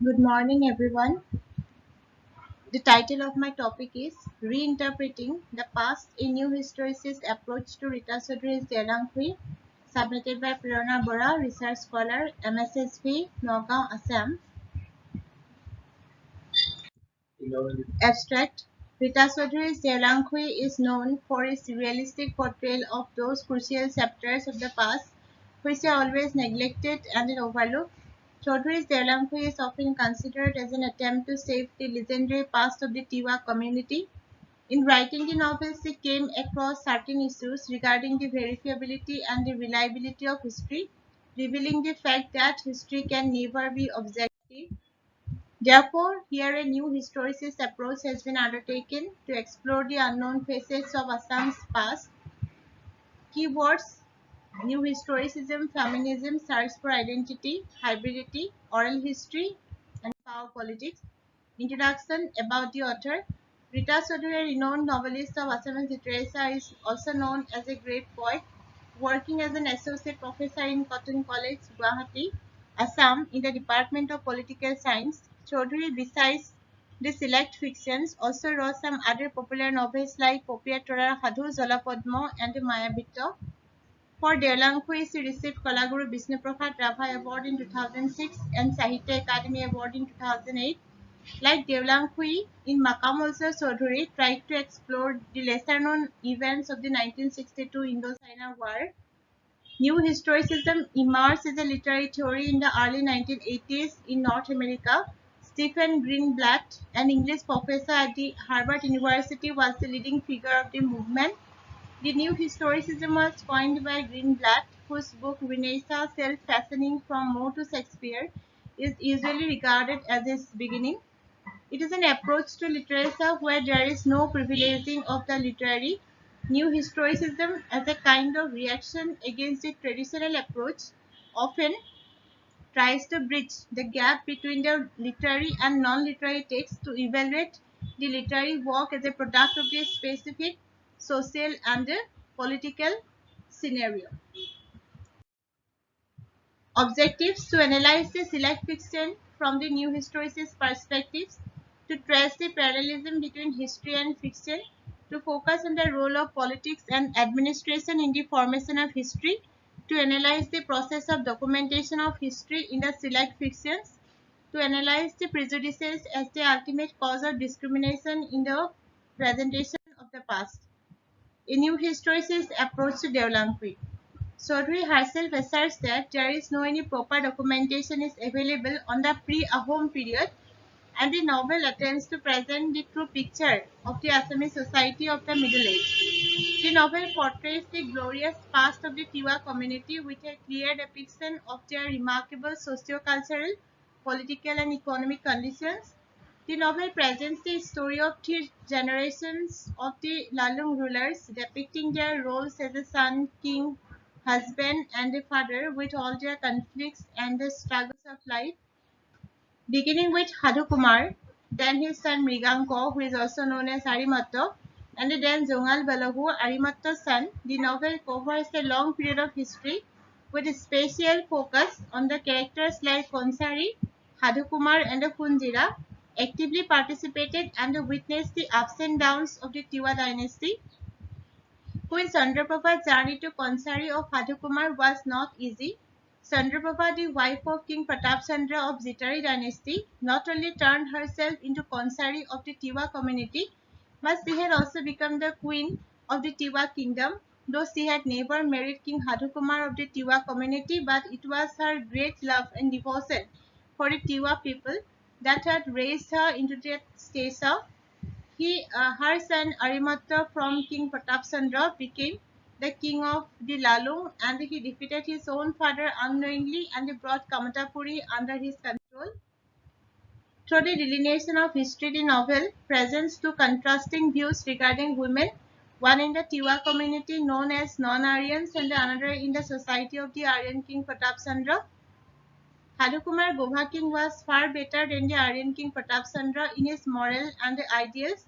Good morning, everyone. The title of my topic is Reinterpreting the Past, a New Historicist Approach to Rita Chaudhury's Delanghui, submitted by Prerna Bora, Research Scholar, MSSV, Nagaon, Assam. Abstract. Rita Chaudhury's Delanghui is known for its realistic portrayal of those crucial chapters of the past which are always neglected and overlooked. Chaudhury's Delanghui is often considered as an attempt to save the legendary past of the Tiwa community. In writing the novel, she came across certain issues regarding the verifiability and the reliability of history, revealing the fact that history can never be objective. Therefore, here a new historicist approach has been undertaken to explore the unknown facets of Assam's past. Keywords: New historicism, feminism, search for identity, hybridity, oral history, and power politics. Introduction. About the author. Rita Chaudhuri, a renowned novelist of Assamese literature, is also known as a great poet. Working as an associate professor in Cotton College, Guwahati, Assam, in the Department of Political Science, Chaudhuri, besides the select fictions, also wrote some other popular novels like Popiya Torar Sadhu, Jalapadma, and Mayabita. For Deolanghui, she received Kalaguru Vishnu Prasad Rabha Award in 2006 and Sahitya Akademi Award in 2008. Like Deolanghui, in Makam also Chaudhuri tried to explore the lesser-known events of the 1962 Indo-China War. New historicism emerged as a literary theory in the early 1980s in North America. Stephen Greenblatt, an English professor at the Harvard University, was the leading figure of the movement. The new historicism was coined by Greenblatt, whose book Renaissance Self-Fashioning from Moore to Shakespeare is usually regarded as its beginning. It is an approach to literature where there is no privileging of the literary. New historicism, as a kind of reaction against the traditional approach, often tries to bridge the gap between the literary and non-literary texts to evaluate the literary work as a product of the specific social and political scenario. Objectives: to analyze the select fiction from the new historicist perspectives, to trace the parallelism between history and fiction, to focus on the role of politics and administration in the formation of history, to analyze the process of documentation of history in the select fictions, to analyze the prejudices as the ultimate cause of discrimination in the presentation of the past. A new historicist approach to Deolanghui. Chaudhuri herself asserts that there is no any proper documentation is available on the pre-Ahom period, and the novel attempts to present the true picture of the Assamese society of the Middle Age. The novel portrays the glorious past of the Tiwa community with a clear depiction of their remarkable socio-cultural, political and economic conditions. The novel presents the story of three generations of the Lalung rulers, depicting their roles as a son, king, husband, and a father, with all their conflicts and the struggles of life. Beginning with Hadhu Kumar, then his son Mriganko, who is also known as Arimatto, and then Jongal Balagu, Arimatto's son, the novel covers a long period of history with a special focus on the characters like Konsari, Hadhu Kumar, and Kunjira, actively participated and witnessed the ups and downs of the Tiwa dynasty. Queen Chandraprabha's journey to Konsari of Hadhukumar was not easy. Chandraprabha, the wife of King Pratap Chandra of Zitari dynasty, not only turned herself into Konsari of the Tiwa community, but she had also become the queen of the Tiwa kingdom, though she had never married King Hadhukumar of the Tiwa community, but it was her great love and devotion for the Tiwa people that had raised her into that stature. Her son Arimatta from King Pratapchandra became the king of the Lalung, and he defeated his own father unknowingly and brought Kamatapuri under his control. Through the delineation of history, the novel presents two contrasting views regarding women, one in the Tiwa community known as non-Aryans and the another in the society of the Aryan king Pratapchandra. Hadukumar Gobha King was far better than the Aryan king Pratapchandra in his moral and ideals.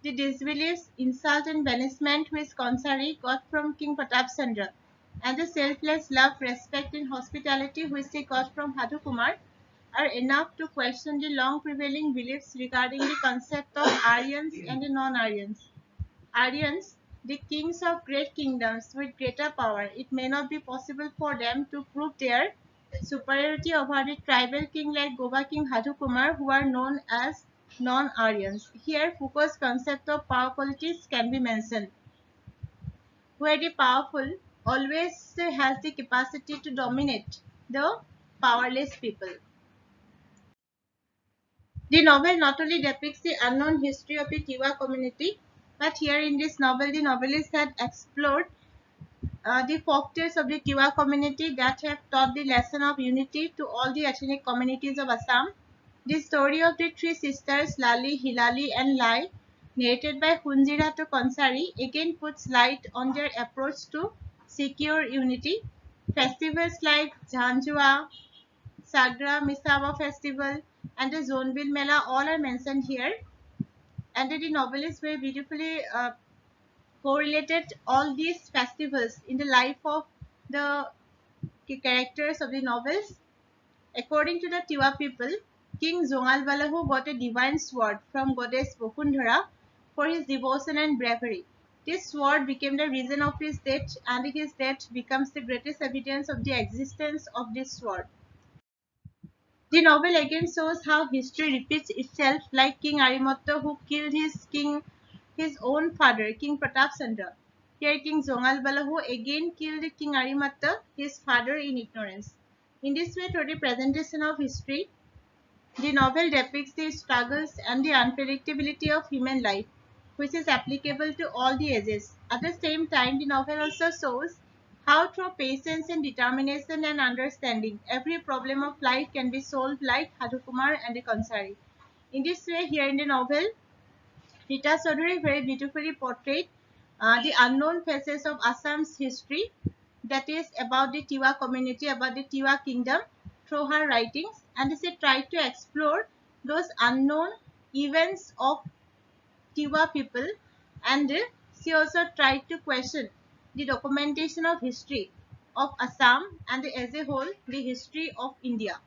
The disbelief, insult and banishment which Konsari got from King Pratapchandra, and the selfless love, respect and hospitality which he got from Hadukumar are enough to question the long prevailing beliefs regarding the concept of Aryans and the non-Aryans. Aryans, the kings of great kingdoms with greater power, it may not be possible for them to prove their superiority over the tribal king like Goba King Hadhukumar, who are known as non-Aryans. Here, Foucault's concept of power politics can be mentioned, where the powerful always has the capacity to dominate the powerless people. The novel not only depicts the unknown history of the Tiwa community, but here in this novel, the novelist had explored the folktales of the Tiwa community that have taught the lesson of unity to all the ethnic communities of Assam. The story of the three sisters, Lali, Hilali, and Lai, narrated by Hunjira to Konsari, again puts light on their approach to secure unity. Festivals like Jhanjua, Sagra Misava Festival, and the Zonbil Mela all are mentioned here. And the novelist very beautifully correlated all these festivals in the life of the characters of the novels. According to the Tiwa people, King Zongal Balahu got a divine sword from goddess Bokundhara for his devotion and bravery. This sword became the reason of his death, and his death becomes the greatest evidence of the existence of this sword. The novel again shows how history repeats itself, like King Arimatta who killed his own father, King Pratap Chandra. Here King Zongal Balahu again killed King Arimatta, his father, in ignorance. In this way, through the presentation of history, the novel depicts the struggles and the unpredictability of human life, which is applicable to all the ages. At the same time, the novel also shows how through patience and determination and understanding, every problem of life can be solved like Hadhukumar and the Kansari. In this way, here in the novel, Rita Chaudhary very beautifully portrayed the unknown phases of Assam's history, that is about the Tiwa community, about the Tiwa kingdom, through her writings, and she tried to explore those unknown events of Tiwa people, and she also tried to question the documentation of history of Assam and as a whole the history of India.